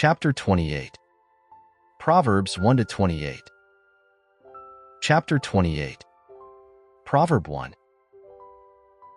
Chapter 28. Proverbs 1-28. Chapter 28. Proverb 1.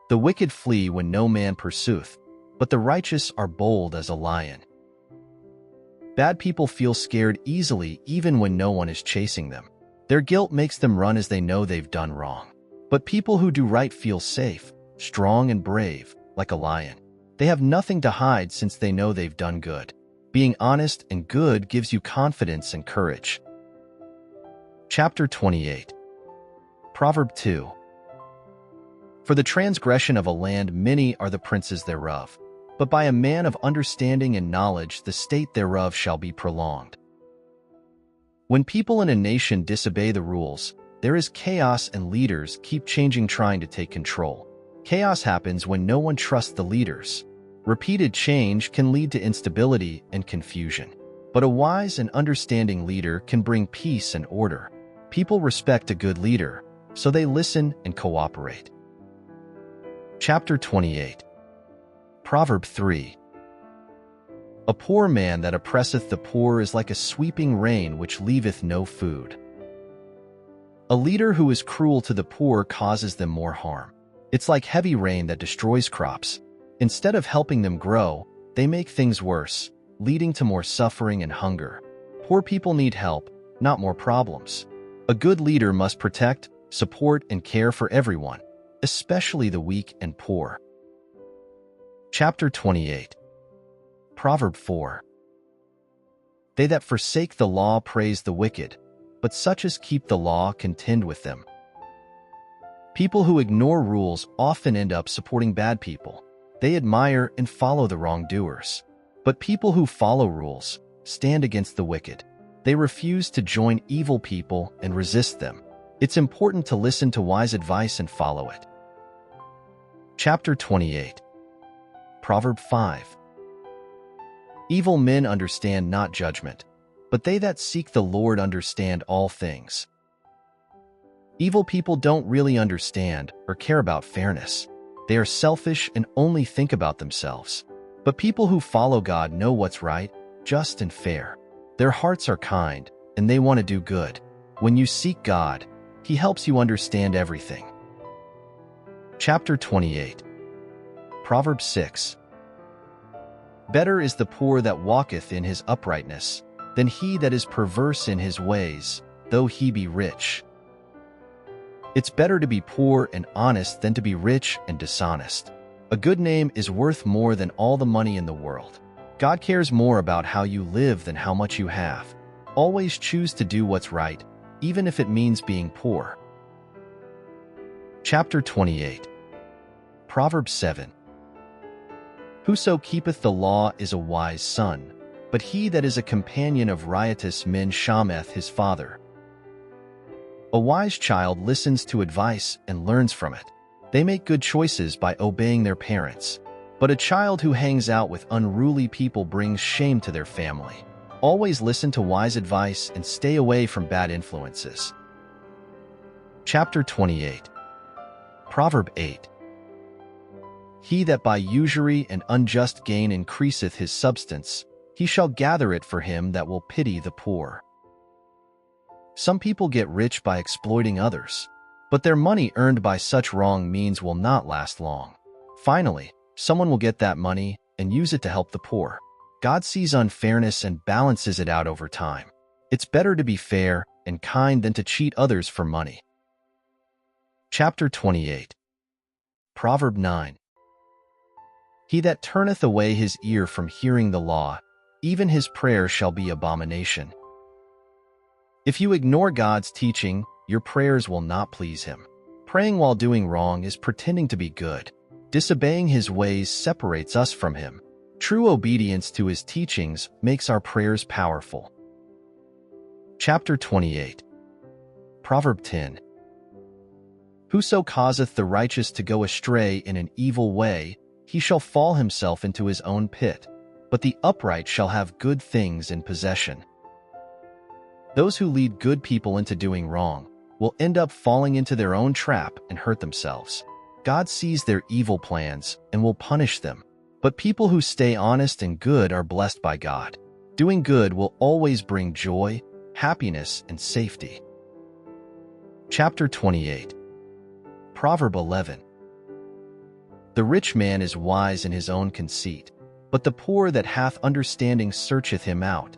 The wicked flee when no man pursueth, but the righteous are bold as a lion. Bad people feel scared easily even when no one is chasing them. Their guilt makes them run as they know they've done wrong. But people who do right feel safe, strong and brave, like a lion. They have nothing to hide since they know they've done good. Being honest and good gives you confidence and courage. Chapter 28. Proverb 2. For the transgression of a land many are the princes thereof, but by a man of understanding and knowledge the state thereof shall be prolonged. When people in a nation disobey the rules, there is chaos and leaders keep changing trying to take control. Chaos happens when no one trusts the leaders. Repeated change can lead to instability and confusion. But a wise and understanding leader can bring peace and order. People respect a good leader, so they listen and cooperate. Chapter 28. Proverb 3. A poor man that oppresseth the poor is like a sweeping rain which leaveth no food. A leader who is cruel to the poor causes them more harm. It's like heavy rain that destroys crops. Instead of helping them grow, they make things worse, leading to more suffering and hunger. Poor people need help, not more problems. A good leader must protect, support, and care for everyone, especially the weak and poor. Chapter 28. Proverb 4. They that forsake the law praise the wicked, but such as keep the law contend with them. People who ignore rules often end up supporting bad people. They admire and follow the wrongdoers. But people who follow rules stand against the wicked. They refuse to join evil people and resist them. It's important to listen to wise advice and follow it. Chapter 28. Proverb 5. Evil men understand not judgment, but they that seek the Lord understand all things. Evil people don't really understand or care about fairness. They are selfish and only think about themselves. But people who follow God know what's right, just, and fair. Their hearts are kind, and they want to do good. When you seek God, He helps you understand everything. Chapter 28. Proverb 6. Better is the poor that walketh in his uprightness, than he that is perverse in his ways, though he be rich. It's better to be poor and honest than to be rich and dishonest. A good name is worth more than all the money in the world. God cares more about how you live than how much you have. Always choose to do what's right, even if it means being poor. Chapter 28. Proverb 7. Whoso keepeth the law is a wise son, but he that is a companion of riotous men shameth his father. A wise child listens to advice and learns from it. They make good choices by obeying their parents. But a child who hangs out with unruly people brings shame to their family. Always listen to wise advice and stay away from bad influences. Chapter 28. Proverb 8. He that by usury and unjust gain increaseth his substance, he shall gather it for him that will pity the poor. Some people get rich by exploiting others, but their money earned by such wrong means will not last long. Finally, someone will get that money and use it to help the poor. God sees unfairness and balances it out over time. It's better to be fair and kind than to cheat others for money. Chapter 28. Proverb 9. He that turneth away his ear from hearing the law, even his prayer shall be abomination. If you ignore God's teaching, your prayers will not please Him. Praying while doing wrong is pretending to be good. Disobeying His ways separates us from Him. True obedience to His teachings makes our prayers powerful. Chapter 28. Proverb 10. Whoso causeth the righteous to go astray in an evil way, he shall fall himself into his own pit, but the upright shall have good things in possession. Those who lead good people into doing wrong will end up falling into their own trap and hurt themselves. God sees their evil plans and will punish them, but people who stay honest and good are blessed by God. Doing good will always bring joy, happiness, and safety. Chapter 28. Proverb 11. The rich man is wise in his own conceit, but the poor that hath understanding searcheth him out.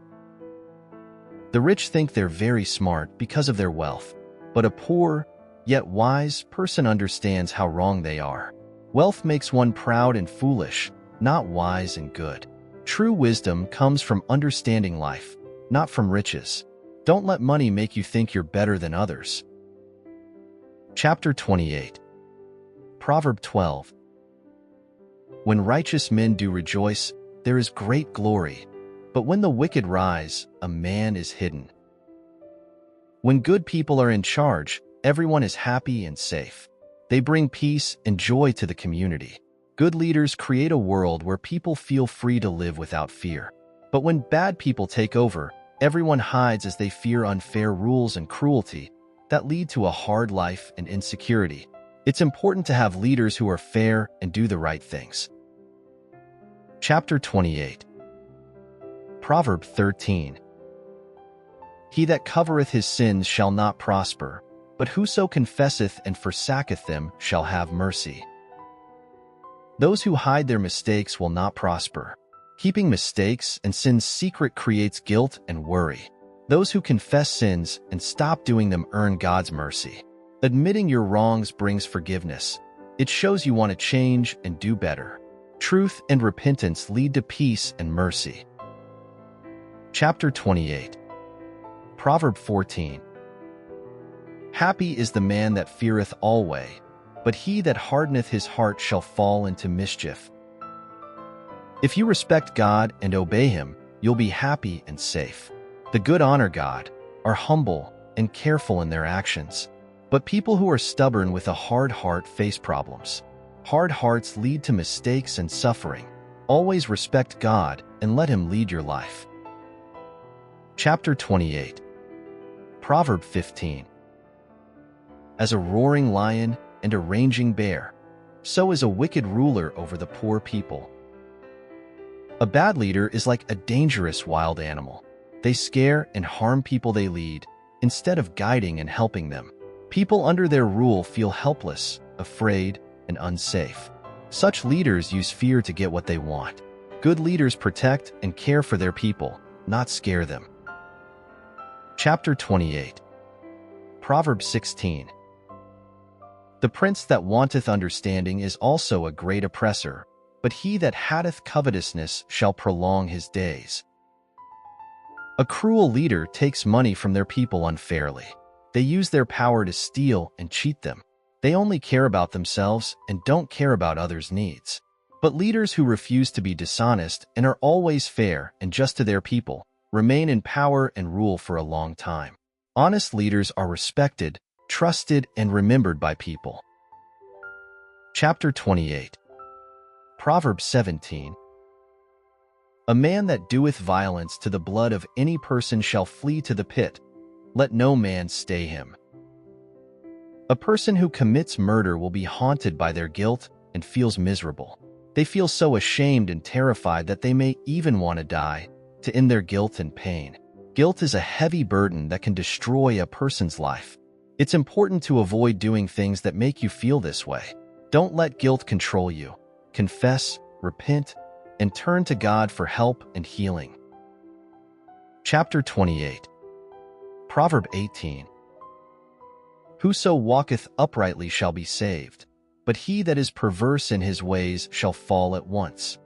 The rich think they're very smart because of their wealth, but a poor, yet wise person understands how wrong they are. Wealth makes one proud and foolish, not wise and good. True wisdom comes from understanding life, not from riches. Don't let money make you think you're better than others. Chapter 28. Proverb 12. When righteous men do rejoice, there is great glory, but when the wicked rise, a man is hidden. When good people are in charge, everyone is happy and safe. They bring peace and joy to the community. Good leaders create a world where people feel free to live without fear. But when bad people take over, everyone hides as they fear unfair rules and cruelty that lead to a hard life and insecurity. It's important to have leaders who are fair and do the right things. Chapter 28. Proverb 13. He that covereth his sins shall not prosper, but whoso confesseth and forsaketh them shall have mercy. Those who hide their mistakes will not prosper. Keeping mistakes and sins secret creates guilt and worry. Those who confess sins and stop doing them earn God's mercy. Admitting your wrongs brings forgiveness. It shows you want to change and do better. Truth and repentance lead to peace and mercy. Chapter 28. Proverb 14. Happy is the man that feareth alway, but he that hardeneth his heart shall fall into mischief. If you respect God and obey him, you'll be happy and safe. The good honor God, are humble and careful in their actions. But people who are stubborn with a hard heart face problems. Hard hearts lead to mistakes and suffering. Always respect God and let him lead your life. Chapter 28. Proverb 15. As a roaring lion and a raging bear, so is a wicked ruler over the poor people. A bad leader is like a dangerous wild animal. They scare and harm people they lead, instead of guiding and helping them. People under their rule feel helpless, afraid, and unsafe. Such leaders use fear to get what they want. Good leaders protect and care for their people, not scare them. Chapter 28. Proverb 16. The prince that wanteth understanding is also a great oppressor, but he that hateth covetousness shall prolong his days. A cruel leader takes money from their people unfairly. They use their power to steal and cheat them. They only care about themselves and don't care about others' needs. But leaders who refuse to be dishonest and are always fair and just to their people remain in power and rule for a long time. Honest leaders are respected, trusted, and remembered by people. Chapter 28. Proverb 17. A man that doeth violence to the blood of any person shall flee to the pit. Let no man stay him. A person who commits murder will be haunted by their guilt and feels miserable. They feel so ashamed and terrified that they may even want to die to end their guilt and pain. Guilt is a heavy burden that can destroy a person's life. It's important to avoid doing things that make you feel this way. Don't let guilt control you. Confess, repent, and turn to God for help and healing. Chapter 28. Proverb 18. Whoso walketh uprightly shall be saved, but he that is perverse in his ways shall fall at once.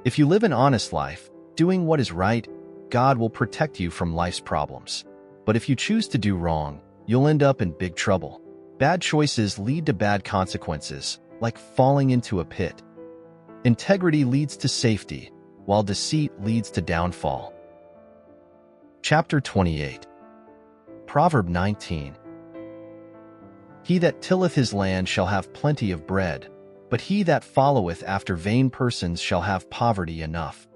If you live an honest life, doing what is right, God will protect you from life's problems. But if you choose to do wrong, you'll end up in big trouble. Bad choices lead to bad consequences, like falling into a pit. Integrity leads to safety, while deceit leads to downfall. Chapter 28. Proverb 19. He that tilleth his land shall have plenty of bread, but he that followeth after vain persons shall have poverty enough.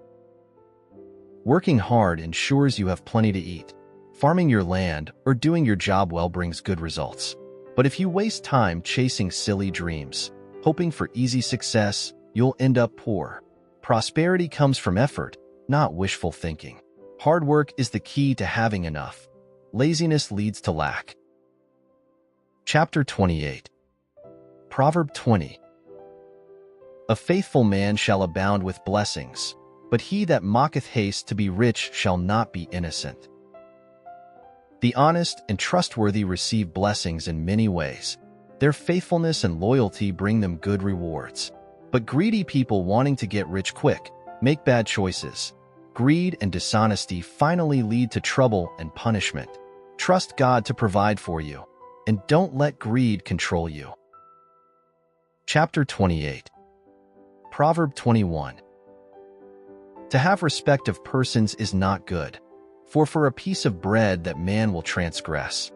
Working hard ensures you have plenty to eat. Farming your land or doing your job well brings good results. But if you waste time chasing silly dreams, hoping for easy success, you'll end up poor. Prosperity comes from effort, not wishful thinking. Hard work is the key to having enough. Laziness leads to lack. Chapter 28. Proverb 20. A faithful man shall abound with blessings, but he that mocketh haste to be rich shall not be innocent. The honest and trustworthy receive blessings in many ways. Their faithfulness and loyalty bring them good rewards. But greedy people wanting to get rich quick make bad choices. Greed and dishonesty finally lead to trouble and punishment. Trust God to provide for you, and don't let greed control you. Chapter 28. Proverb 21. To have respect of persons is not good, for a piece of bread that man will transgress.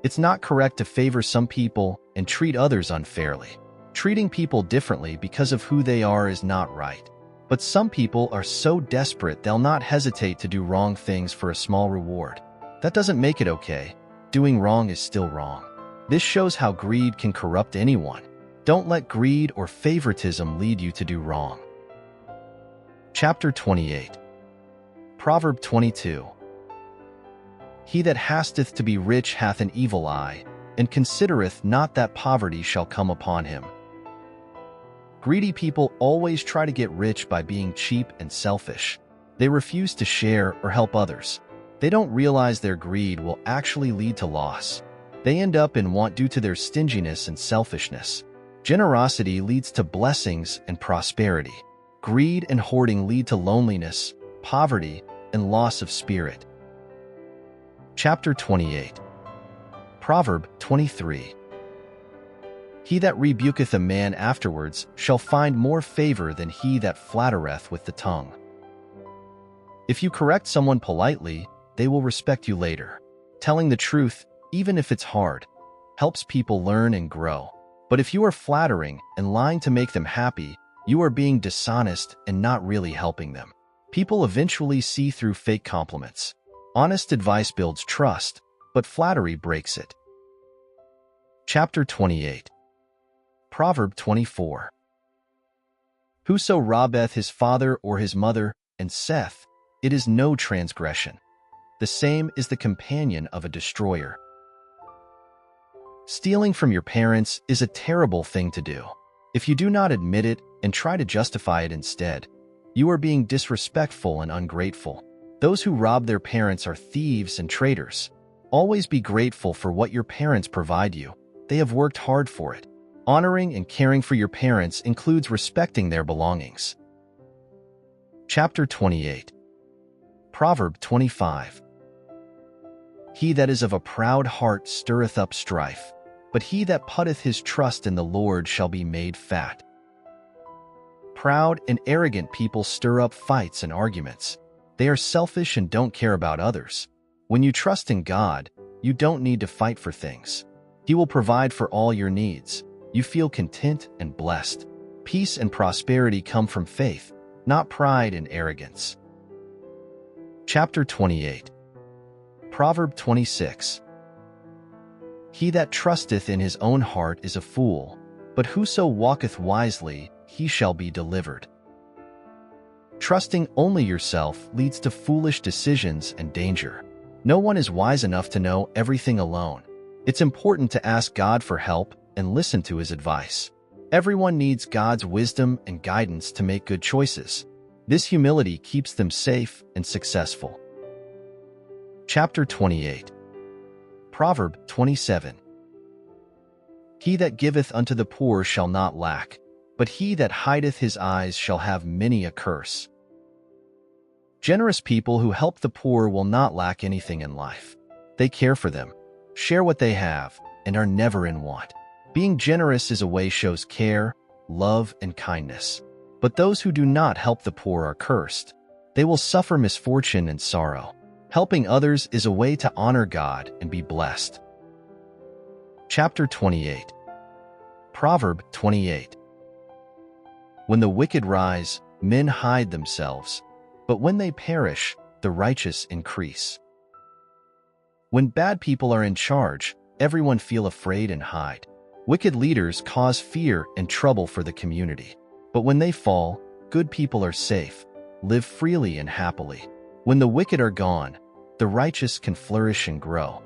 It's not correct to favor some people and treat others unfairly. Treating people differently because of who they are is not right. But some people are so desperate they'll not hesitate to do wrong things for a small reward. That doesn't make it okay. Doing wrong is still wrong. This shows how greed can corrupt anyone. Don't let greed or favoritism lead you to do wrong. Chapter 28. Proverb 22. He that hasteth to be rich hath an evil eye, and considereth not that poverty shall come upon him. Greedy people always try to get rich by being cheap and selfish. They refuse to share or help others. They don't realize their greed will actually lead to loss. They end up in want due to their stinginess and selfishness. Generosity leads to blessings and prosperity. Greed and hoarding lead to loneliness, poverty, and loss of spirit. Chapter 28. Proverb 23. He that rebuketh a man afterwards shall find more favor than he that flattereth with the tongue. If you correct someone politely, they will respect you later. Telling the truth, even if it's hard, helps people learn and grow. But if you are flattering and lying to make them happy, you are being dishonest and not really helping them. People eventually see through fake compliments. Honest advice builds trust, but flattery breaks it. Chapter 28. Proverb 24. Whoso robbeth his father or his mother, and saith, it is no transgression. The same is the companion of a destroyer. Stealing from your parents is a terrible thing to do. If you do not admit it and try to justify it instead, you are being disrespectful and ungrateful. Those who rob their parents are thieves and traitors. Always be grateful for what your parents provide you. They have worked hard for it. Honoring and caring for your parents includes respecting their belongings. Chapter 28. Proverb 25. He that is of a proud heart stirreth up strife, but he that putteth his trust in the Lord shall be made fat. Proud and arrogant people stir up fights and arguments. They are selfish and don't care about others. When you trust in God, you don't need to fight for things. He will provide for all your needs. You feel content and blessed. Peace and prosperity come from faith, not pride and arrogance. Chapter 28. Proverb 26. He that trusteth in his own heart is a fool, but whoso walketh wisely, he shall be delivered. Trusting only yourself leads to foolish decisions and danger. No one is wise enough to know everything alone. It's important to ask God for help and listen to his advice. Everyone needs God's wisdom and guidance to make good choices. This humility keeps them safe and successful. Chapter 28. Proverb 27. He that giveth unto the poor shall not lack, but he that hideth his eyes shall have many a curse. Generous people who help the poor will not lack anything in life. They care for them, share what they have, and are never in want. Being generous is a way shows care, love, and kindness. But those who do not help the poor are cursed. They will suffer misfortune and sorrow. Helping others is a way to honor God and be blessed. Chapter 28. Proverb 28. When the wicked rise, men hide themselves, but when they perish, the righteous increase. When bad people are in charge, everyone feel afraid and hide. Wicked leaders cause fear and trouble for the community. But when they fall, good people are safe. live freely and happily. When the wicked are gone, the righteous can flourish and grow.